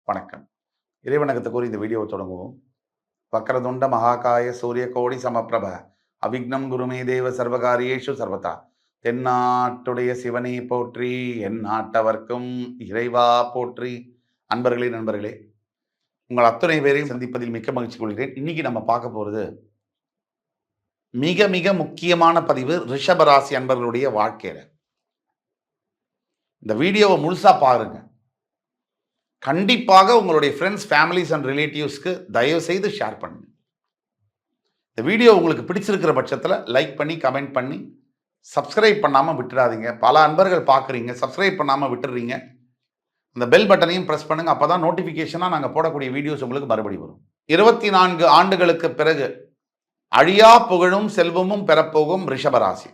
வணக்கம். இறைவணக்கத்தை கூறி இந்த வீடியோவை தொடங்குவோம். வக்ரதுண்ட மகாகாய சூரிய கோடி சமப்பிரப அவிக்னம் குருமே தேவ சர்வகாரியேஷு சர்வதா. தென்னாட்டுடைய சிவனை போற்றி, என் நாட்டவர்க்கும் இறைவா போற்றி. அன்பர்களே, நண்பர்களே, உங்கள் அத்தனை பேரையும் சந்திப்பதில் மிக்க மகிழ்ச்சி கொள்கிறேன். இன்னைக்கு நம்ம பார்க்க போறது மிக மிக முக்கியமான பதிவு ரிஷபராசி அன்பர்களுடைய வாழ்க்கையில. இந்த வீடியோவை முழுசா பாருங்க. கண்டிப்பாக உங்களுடைய ஃப்ரெண்ட்ஸ், ஃபேமிலிஸ் அண்ட் ரிலேட்டிவ்ஸ்க்கு தயவு செய்து ஷேர் பண்ணுங்க. இந்த வீடியோ உங்களுக்கு பிடிச்சிருக்கிற பட்சத்தில் லைக் பண்ணி, கமெண்ட் பண்ணி, சப்ஸ்கிரைப் பண்ணாமல் விட்டுடாதீங்க. பல அன்பர்கள் பார்க்குறீங்க, சப்ஸ்கிரைப் பண்ணாமல் விட்டுறீங்க. அந்த பெல் பட்டனையும் ப்ரெஸ் பண்ணுங்க. அப்போ தான் நோட்டிஃபிகேஷனாக நாங்கள் போடக்கூடிய வீடியோஸ் உங்களுக்கு மறுபடி வரும். 24 ஆண்டுகளுக்கு பிறகு அழியா புகழும் செல்வமும் பெறப்போகும் ரிஷபராசி.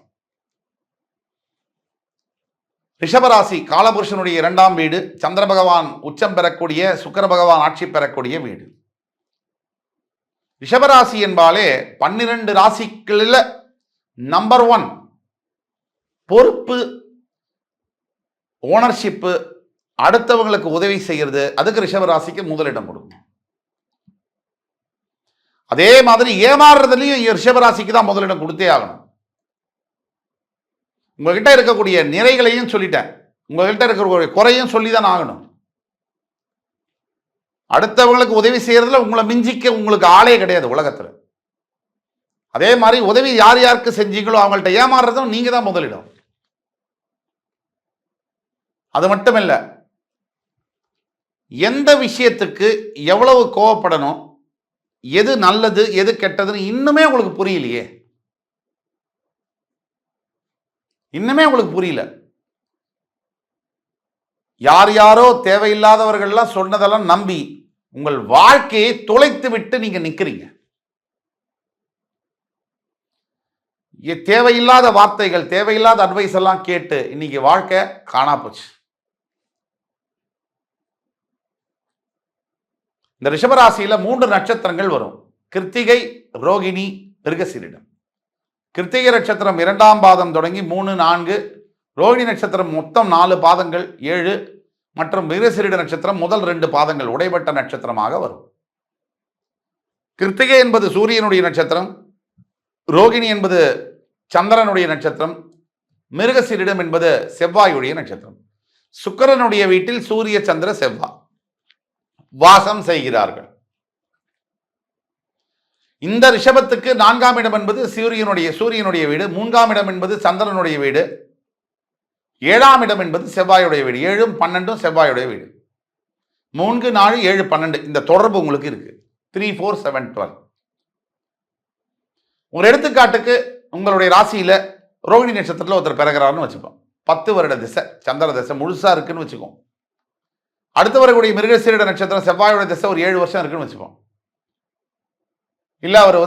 ரிஷபராசி காலபுருஷனுடைய 2ஆம் வீடு, சந்திர பகவான் உச்சம் பெறக்கூடிய, சுக்கிர பகவான் ஆட்சி பெறக்கூடிய வீடு. ரிஷபராசி என்பாலே 12 ராசிகளில் நம்பர் 1 பொறுப்பு, ஓனர்ஷிப்பு, அடுத்தவங்களுக்கு உதவி செய்யறது, அதுக்கு ரிஷபராசிக்கு முதலிடம் கொடுக்கும். அதே மாதிரி ஏமாறுறதுலையும் ரிஷபராசிக்கு தான் முதலிடம் கொடுத்தே ஆகணும். உங்ககிட்ட இருக்கக்கூடிய நிறைகளையும் சொல்லிட்டேன், உங்ககிட்ட இருக்கக்கூடிய குறையும் சொல்லி தான் ஆகணும். அடுத்தவங்களுக்கு உதவி செய்யறதுல உங்களை மிஞ்சிக்க உங்களுக்கு ஆளே கிடையாது உலகத்தில். அதே மாதிரி உதவி யார் யாருக்கு செஞ்சீங்களோ அவங்கள்ட்ட ஏமாறுறதும் நீங்க தான் முதலிடம். அது மட்டும் இல்ல, எந்த விஷயத்துக்கு எவ்வளவு கோவப்படணும், எது நல்லது எது கெட்டதுன்னு இன்னுமே உங்களுக்கு புரியலையே. இன்னுமே உங்களுக்கு புரியல. யார் யாரோ தேவையில்லாதவர்கள்லாம் சொன்னதெல்லாம் நம்பி உங்கள் வாழ்க்கையை தொலைத்து விட்டு நீங்க நிக்கிறீங்க. தேவையில்லாத வார்த்தைகள், தேவையில்லாத அட்வைஸ் எல்லாம் கேட்டு இன்னைக்கு வாழ்க்கை காணா போச்சு. இந்த ரிஷபராசியில 3 நட்சத்திரங்கள் வரும். கிருத்திகை, ரோகிணி, மிருகசீரிடம். கிருத்திகை நட்சத்திரம் 2ஆம் பாதம் தொடங்கி 3, 4, ரோகிணி நட்சத்திரம் மொத்தம் 4 பாதங்கள் 7 மற்றும் மிருகசீரிட நட்சத்திரம் முதல் 2 பாதங்கள் உடைபட்ட நட்சத்திரமாக வரும். கிருத்திகை என்பது சூரியனுடைய நட்சத்திரம், ரோகிணி என்பது சந்திரனுடைய நட்சத்திரம், மிருகசீரிடம் என்பது செவ்வாயுடைய நட்சத்திரம். சுக்கிரனுடைய வீட்டில் சூரிய, சந்திர, செவ்வாய் வாசம் செய்கிறார்கள். இந்த ரிஷபத்துக்கு 4ஆம் இடம் என்பது சூரியனுடைய வீடு, 3ஆம் இடம் என்பது சந்திரனுடைய வீடு, 7ஆம் இடம் என்பது செவ்வாயுடைய வீடு. 7ம் 12ம் செவ்வாயுடைய வீடு. 3, 4, 7, 12 இந்த தொடர்பு உங்களுக்கு இருக்கு. 3, 4, 7, 12. ஒரு எடுத்துக்காட்டுக்கு உங்களுடைய ராசியில ரோகிணி நட்சத்திரத்தில் ஒருத்தர் பிறகுறாருன்னு வச்சுப்போம். 10 வருட திசை, சந்திர திசை முழுசா இருக்குன்னு வச்சுக்கோம். அடுத்து வரக்கூடிய மிருகசீரிட நட்சத்திரம் செவ்வாயோட திசை ஒரு 7 வருஷம் இருக்குன்னு வச்சுப்போம். இல்ல அவர்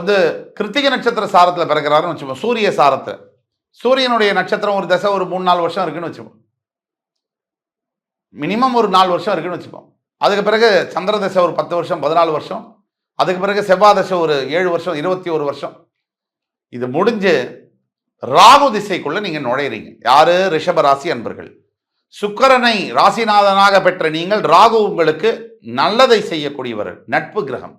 கிருத்திகை நட்சத்திர சாரத்தில் பிறகுறாருன்னு வச்சுப்போம். சூரிய சாரத்தில் சூரியனுடைய நட்சத்திரம் ஒரு தசை ஒரு 3, 4 வருஷம் இருக்குன்னு வச்சுப்போம். மினிமம் ஒரு 4 வருஷம் இருக்குன்னு வச்சுப்போம். அதுக்கு பிறகு சந்திர தசை ஒரு 10 வருஷம், 14 வருஷம். அதுக்கு பிறகு செவ்வாய் தசை ஒரு 7 வருஷம், 21 வருஷம். இது முடிஞ்சு ராகு திசைக்குள்ள நீங்க நுழையிறீங்க. யாரு? ரிஷபராசி அன்பர்கள். சுக்கிரனை ராசிநாதனாக பெற்ற நீங்கள், ராகு உங்களுக்கு நல்லதை செய்யக்கூடியவர், நட்பு கிரகம்.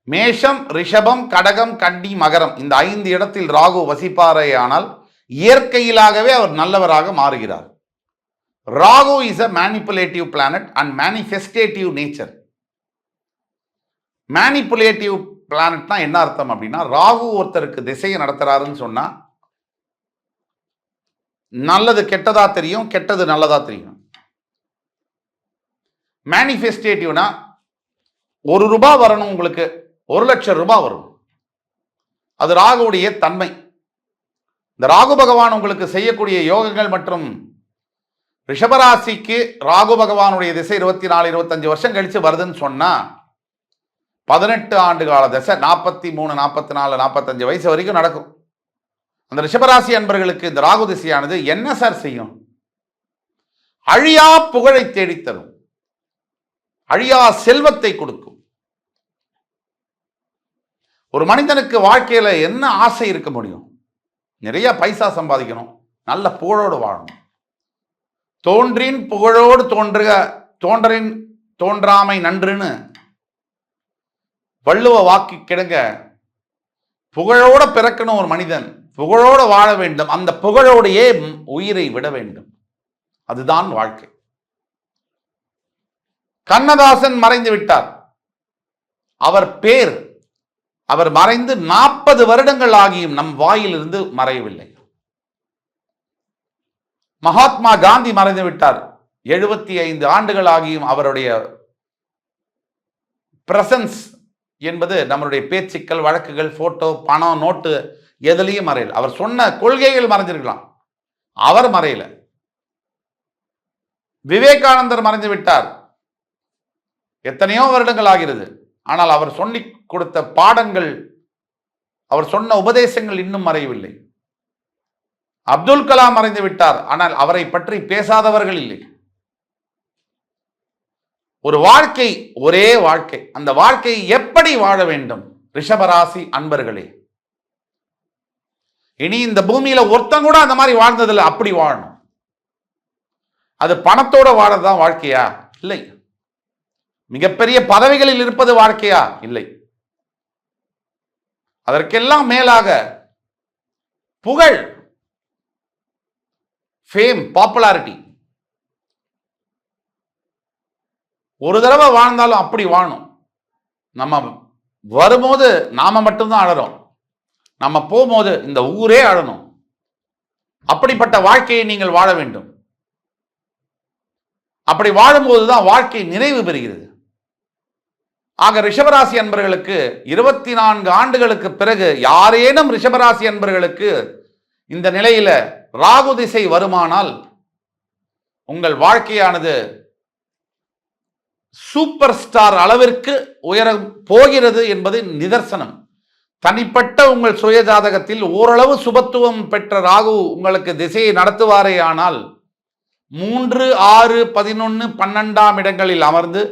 மேஷம், ரிஷபம், கடகம், கன்னி, மகரம் இந்த 5 இடத்தில் ராகு வசிப்பாரேயானால் இயற்கையிலாகவே அவர் நல்லவராக மாறுகிறார். Rahu is a manipulative planet and manifestative nature. manipulative planetனா என்ன அர்த்தம் அப்படின்னா, ராகு ஒருத்தருக்கு திசையை நடத்துறாருன்னு சொன்னா நல்லது கெட்டதா தெரியும், கெட்டது நல்லதா தெரியும். மேனிஃபெஸ்டேட்டிவ்னா 1 ரூபாய் வரணும் உங்களுக்கு, 1 லட்சம் ரூபாய் வரும். அது ராகுவுடைய தன்மை. இந்த ராகு பகவான் உங்களுக்கு செய்யக்கூடிய யோகங்கள் மற்றும் ரிஷபராசிக்கு ராகு பகவானுடைய திசை 24, 25 வருஷம் கழிச்சு வருதுன்னு சொன்னா 18 ஆண்டு கால திசை 43, 44, 45 வயசு வரைக்கும் நடக்கும். அந்த ரிஷபராசி அன்பர்களுக்கு இந்த ராகு திசையானது என்ன சார் செய்யும்? அழியா புகழை தேடித்தரும், அழியா செல்வத்தை கொடுக்கும். ஒரு மனிதனுக்கு வாழ்க்கையில என்ன ஆசை இருக்க முடியும்? நிறைய பைசா சம்பாதிக்கணும், நல்ல புகழோடு வாழணும். தோன்றின் புகழோடு தோன்றரின் தோன்றாமை நன்றுன்னு வள்ளுவ வாக்கு கிடங்க. புகழோட பிறக்கணும் ஒரு மனிதன், புகழோட வாழ வேண்டும், அந்த புகழோடையே உயிரை விட வேண்டும். அதுதான் வாழ்க்கை. கண்ணதாசன் மறைந்து விட்டார். அவர் மறைந்து 40 வருடங்கள் ஆகியும் நம் வாயிலிருந்து மறையவில்லை. மகாத்மா காந்தி மறைந்து விட்டார். 75 ஆண்டுகள் ஆகியும் அவருடைய பிரசன்ஸ் என்பது நம்மளுடைய பேச்சுக்கள், வழக்குகள், போட்டோ, பணம், நோட்டு எதுலையும் மறையல. அவர் சொன்ன கொள்கைகள் மறைஞ்சிருக்கலாம், அவர் மறையல. விவேகானந்தர் மறைந்து விட்டார். எத்தனையோ வருடங்கள் ஆகிறது. ஆனால் அவர் சொல்லி கொடுத்த பாடங்கள், அவர் சொன்ன உபதேசங்கள் இன்னும் மறையவில்லை. அப்துல் கலாம் மறைந்து விட்டார். ஆனால் அவரை பற்றி பேசாதவர்கள் இல்லை. ஒரு வாழ்க்கை, ஒரே வாழ்க்கை. அந்த வாழ்க்கையை எப்படி வாழ வேண்டும்? ரிஷபராசி அன்பர்களே, இனி இந்த பூமியில ஒருத்தன் கூட அந்த மாதிரி வாழ்ந்ததில்லை. அப்படி வாழணும். அது பணத்தோட வாழறதுதான் வாழ்க்கையா? இல்லை. மிகப்பெரிய பதவிகளில் இருப்பது வாழ்க்கையா? இல்லை. அதற்கெல்லாம் மேலாக புகழ், ஃபேம், பாப்புலாரிட்டி. ஒரு தடவை வாழ்ந்தாலும் அப்படி வாழணும். நம்ம வரும்போது நாம மட்டும்தான் அழறோம், நம்ம போகும்போது இந்த ஊரே அழணும். அப்படிப்பட்ட வாழ்க்கையை நீங்கள் வாழ வேண்டும். அப்படி வாழும்போதுதான் வாழ்க்கை நிறைவு பெறுகிறது. ஆக ரிஷபராசி அன்பர்களுக்கு 24 ஆண்டுகளுக்கு பிறகு யாரேனும் ரிஷபராசி அன்பர்களுக்கு இந்த நிலையில ராகு திசை வருமானால் உங்கள் வாழ்க்கையானது சூப்பர் ஸ்டார் அளவிற்கு உயர போகிறது என்பது நிதர்சனம். தனிப்பட்ட உங்கள் சுய ஜாதகத்தில் ஓரளவு சுபத்துவம் பெற்ற ராகு உங்களுக்கு திசையை நடத்துவாரே ஆனால் 3, 6, 11, 12ஆம் இடங்களில் அமர்ந்து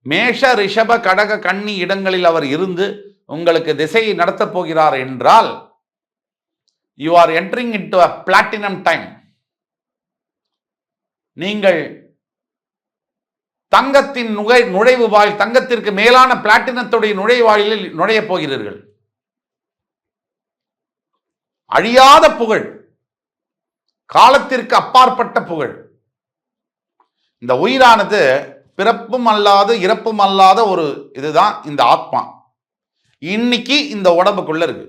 மேஷ, ரிஷப, கடக, கன்னி இடங்களில் அவர் இருந்து உங்களுக்கு திசையை நடத்தப் போகிறார் என்றால் you are entering into a platinum time. நீங்கள் தங்கத்தின் நுழைவு வாயில், தங்கத்திற்கு மேலான பிளாட்டினத்துடைய நுழைவாயிலில் நுழைய போகிறீர்கள். அழியாத புகழ், காலத்திற்கு அப்பாற்பட்ட புகழ். இந்த உயிரானது பிறப்பும் அல்லாது இறப்பும் அல்லாத ஒரு இதுதான் இந்த ஆத்மா. இன்னைக்கு இந்த உடம்புக்குள்ள இருக்கு,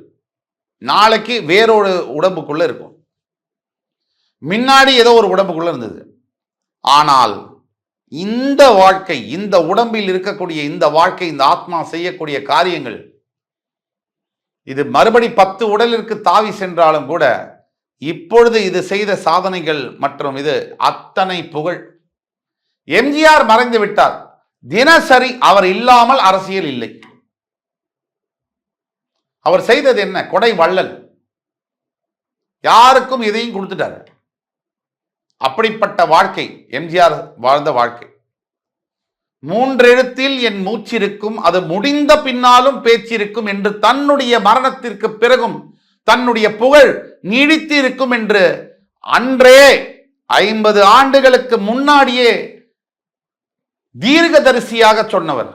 நாளைக்கு வேறொரு உடம்புக்குள்ள இருக்கும். முன்னாடி ஏதோ ஒரு உடம்புக்குள்ள இருந்தது. ஆனால் இந்த வாழ்க்கை, இந்த உடம்பில் இருக்கக்கூடிய இந்த வாழ்க்கை, இந்த ஆத்மா செய்யக்கூடிய காரியங்கள், இது மறுபடி 10 உடலிற்கு தாவி சென்றாலும் கூட இப்பொழுது இது செய்த சாதனைகள் மற்றும் இது அத்தனை புகழ். எம்ஜிஆர் மறைந்து விட்டார். தினசரி அவர் இல்லாமல் அரசியல் இல்லை. அவர் செய்தது என்ன? கொடை வள்ளல். யாருக்கும் இதையும் கொடுத்துட்டார். அப்படிப்பட்ட வாழ்க்கை எம்ஜிஆர் வாழ்ந்த வாழ்க்கை. 3 எழுத்தில் என் மூச்சிருக்கும், அது முடிந்த பின்னாலும் பேச்சிருக்கும் என்று தன்னுடைய மரணத்திற்கு பிறகும் தன்னுடைய புகழ் நீடித்து இருக்கும் என்று அன்றே 50 ஆண்டுகளுக்கு முன்னாடியே தீர்க்கதரிசியாக சொன்னவர்.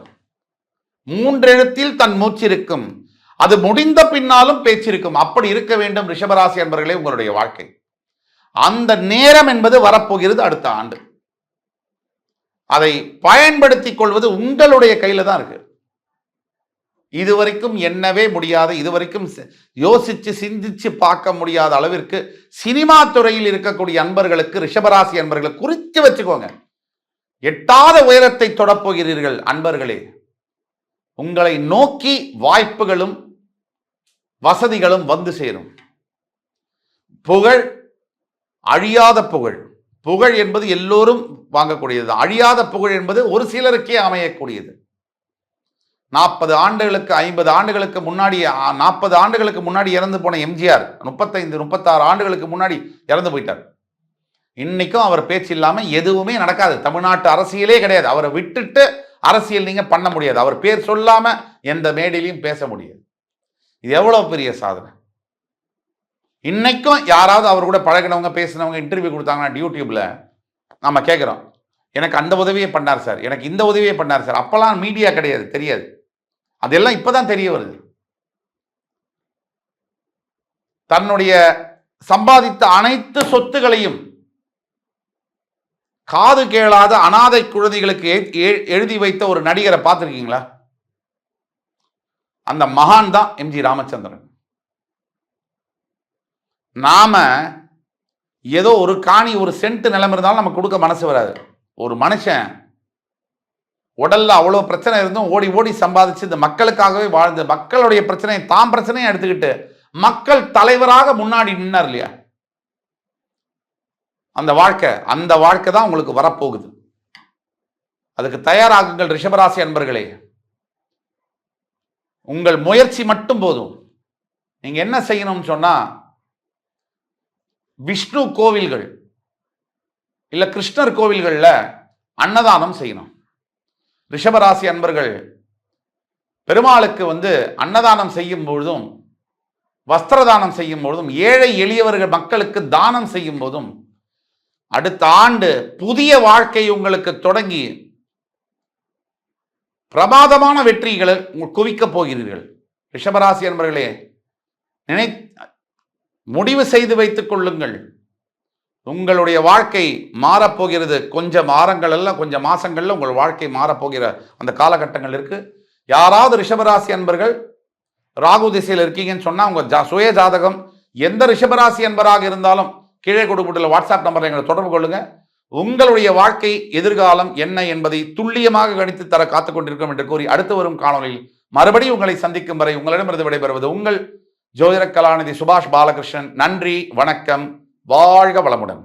3 எழுத்தில் தன் மூச்சிருக்கும், அது முடிந்த பின்னாலும் பேச்சிருக்கும். அப்படி இருக்க வேண்டும் ரிஷபராசி அன்பர்களே உங்களுடைய வாழ்க்கை. அந்த நேரம் என்பது வரப்போகிறது அடுத்த ஆண்டு. அதை பயன்படுத்திக் கொள்வது உங்களுடைய கையில தான் இருக்கு. இதுவரைக்கும் எண்ணவே முடியாத, இதுவரைக்கும் யோசிச்சு சிந்திச்சு பார்க்க முடியாத அளவிற்கு சினிமா துறையில் இருக்கக்கூடிய அன்பர்களுக்கு, ரிஷபராசி அன்பர்களுக்கு குறித்து வச்சுக்கோங்க, எட்டாத உயரத்தை தொடப்போகிறீர்கள் அன்பர்களே. உங்களை நோக்கி வாய்ப்புகளும் வசதிகளும் வந்து சேரும். புகழ், அழியாத புகழ். புகழ் என்பது எல்லோரும் வாங்கக்கூடியது. அழியாத புகழ் என்பது ஒரு சிலருக்கே அமையக்கூடியது. 40 ஆண்டுகளுக்கு 50 ஆண்டுகளுக்கு முன்னாடி, 40 ஆண்டுகளுக்கு முன்னாடி இறந்து போன எம்ஜிஆர் 35, 36 ஆண்டுகளுக்கு முன்னாடி இறந்து போயிட்டார். இன்னைக்கும் அவர் பேச்சு இல்லாமல் எதுவுமே நடக்காது. தமிழ்நாட்டு அரசியலே கிடையாது. அவரை விட்டுட்டு அரசியல் நீங்க பண்ண முடியாது. அவர் பேர் சொல்லாம எந்த மேடையிலையும் பேச முடியாது. இது எவ்வளவு பெரிய சாதனை. இன்னைக்கும் யாராவது அவர் கூட பழகினவங்க, பேசினவங்க, இன்டர்வியூ கொடுத்தாங்கன்னா யூடியூப்ல, நாம கேட்குறோம், எனக்கு அந்த உதவியை பண்ணார் சார், எனக்கு இந்த உதவியை பண்ணார் சார். அப்பெல்லாம் மீடியா கிடையாது, தெரியாது. அதெல்லாம் இப்பதான் தெரிய வருது. தன்னுடைய சம்பாதித்த அனைத்து சொத்துகளையும் காது கேளாத அனாதை குழந்தைகளுக்கு எழுதி வைத்த ஒரு நடிகரை பார்த்திருக்கீங்களா? அந்த மகான் தான் எம்ஜி ராமச்சந்திரன். நாம ஏதோ ஒரு காணி, ஒரு சென்ட் நிலம் இருந்தாலும் நமக்கு கொடுக்க மனசு வராது. ஒரு மனுஷன் உடல்ல அவ்வளவு பிரச்சனை இருந்தும் ஓடி ஓடி சம்பாதிச்சு இந்த மக்களுக்காகவே வாழ்ந்து மக்களுடைய பிரச்சனையை தாம் பிரச்சனையை எடுத்துக்கிட்டு மக்கள் தலைவராக முன்னாடி நின்னார் இல்லையா? அந்த வாழ்க்கை தான் உங்களுக்கு வரப்போகுது. அதுக்கு தயாராகுங்கள் ரிஷபராசி அன்பர்களே. உங்கள் முயற்சி மட்டும் போதும். நீங்க என்ன செய்யணும்னு சொன்னா, விஷ்ணு கோவில்கள் இல்ல கிருஷ்ணர் கோவில்கள்ல அன்னதானம் செய்யணும். ரிஷபராசி அன்பர்கள் பெருமாளுக்கு அன்னதானம் செய்யும் பொழுதும், வஸ்திரதானம் செய்யும் பொழுதும், ஏழை எளியவர்கள் மக்களுக்கு தானம் செய்யும் போதும் அடுத்த ஆண்டு புதிய வாழ்க்கை உங்களுக்கு தொடங்கி பிரமாதமான வெற்றிகளை குவிக்கப் போகிறீர்கள். ரிஷபராசி அன்பர்களே, முடிவு செய்து வைத்துக் கொள்ளுங்கள். உங்களுடைய வாழ்க்கை மாறப்போகிறது. கொஞ்சம் வாரங்கள் அல்ல, கொஞ்சம் மாசங்கள்ல உங்கள் வாழ்க்கை மாறப்போகிற அந்த காலகட்டங்கள் இருக்கு. யாராவது ரிஷபராசி அன்பர்கள் ராகு திசையில் இருக்கீங்கன்னு சொன்னா உங்க சுய ஜாதகம் எந்த ரிஷபராசி அன்பராக இருந்தாலும் கீழே கொடுக்கப்பட்டுள்ள வாட்ஸ்அப் நம்பரை எங்களை தொடர்பு கொள்ளுங்க. உங்களுடைய வாழ்க்கை எதிர்காலம் என்ன என்பதை துல்லியமாக கணித்து தர காத்துக் கொண்டிருக்கும் என்று கூறி அடுத்து வரும் காணொலியில் மறுபடியும் உங்களை சந்திக்கும் வரை உங்களிடமிருந்து விடைபெறுவது உங்கள் ஜோதிட கலாநிதி சுபாஷ் பாலகிருஷ்ணன். நன்றி, வணக்கம், வாழ்க வளமுடன்.